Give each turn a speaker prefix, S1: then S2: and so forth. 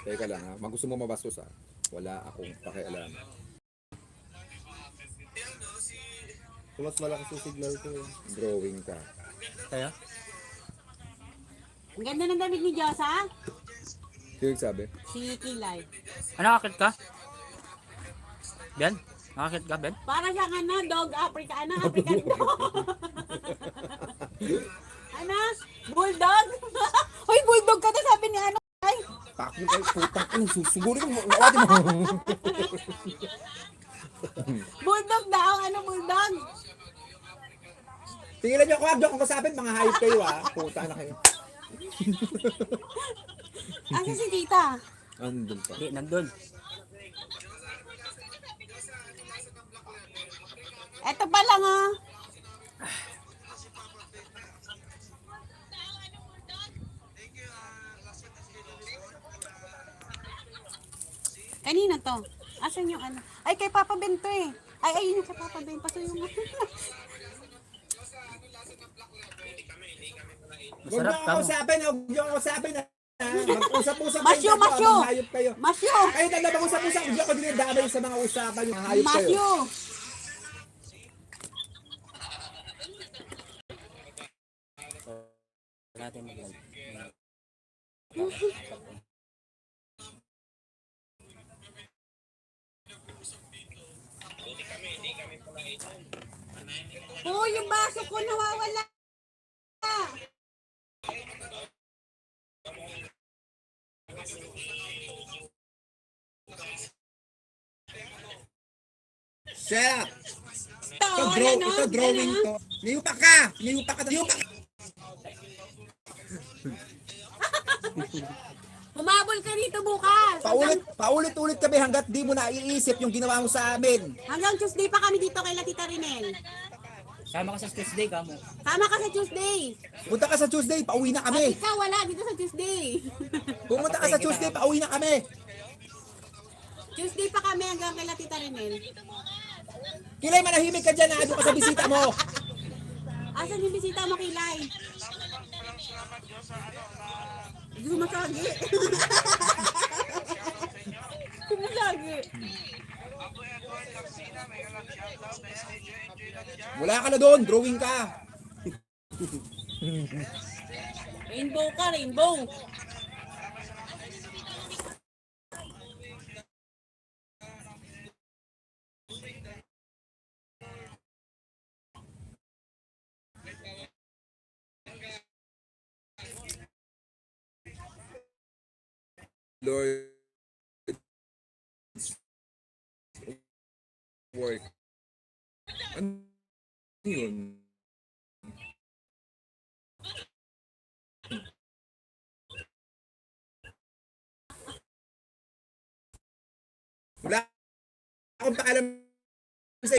S1: Teka lang ha. Gusto mo mabastos ha. Wala akong pakialam.
S2: Mas malakas yung signal ko eh.
S1: Drawing ka.
S3: Kaya?
S4: Ang ganda ng damit ni Josa.
S1: Sino sabi?
S4: Si Kilay.
S3: Nakakit ka? Ben? Nakakit ka, Ben?
S4: Para siyang ano, dog Africa. Ano, African dog. Ano? Bulldog? Hoy, bulldog ka to, sabi ni ano. Ay,
S1: Takbo kayo, putang ano, susugurin mo. Nawati mo.
S4: bulldog daw. Ano, bulldog?
S1: Tingilan niyo ako, huwag niyo akong kasapin, mga hayop kayo ha. Puta na kayo.
S4: Asa si tita?
S1: Andun pa.
S3: Hindi, nandun.
S4: Eto pa lang ah. Kanina to? Asan yung ano? Ay, kay Papa Ben to eh. Ay, ayun yung kay Papa Ben. Paso yung
S1: Huwag
S3: Masarap
S1: niyo ako
S3: tamo.
S1: kasapin, huwag niyo ako kasapin ha. Mag-usap-usap
S4: Masyo,
S1: kayo,
S4: masyo!
S1: mga hayop kayo.
S4: Masyo!
S1: Kayo talaga mag-usap-usap, huwag niyo ako dinadamay sa mga usapan, yung hayop kayo.
S4: Masyo!
S3: Natin mag-live.
S4: Oh, yung baso ko nawawala.
S1: Shut up!
S4: Ito, wala no?
S1: Ito drawing
S4: Ano?
S1: to. Niyupak ka! Niyupak ka! Niyupak ka!
S4: Humabol ka dito bukas.
S1: Paulit-ulit kami hanggat di mo naiisip yung ginawa mo sa amin.
S4: Hanggang Tuesday pa kami dito kay Tita Rinel.
S3: Sama ka sa Tuesday ka mo.
S4: Tama ka sa Tuesday.
S1: Punta ka sa Tuesday, pauwi na
S4: At
S1: kami.
S4: ikaw wala dito sa Tuesday.
S1: Pumunta ka sa Tuesday, pauwi na kami.
S4: Tuesday pa kami hanggang kay Tita Rinel.
S1: Kilay, manahimik ka dyan, naado ka sa bisita mo.
S4: Asan yung bisita mo, Kilay? Sumasagi. Sumasagi.
S1: Wala ka na doon, drawing ka.
S4: Rainbow ka, rainbow.
S1: Lord, work. Ano yun? Wala akong paalam sa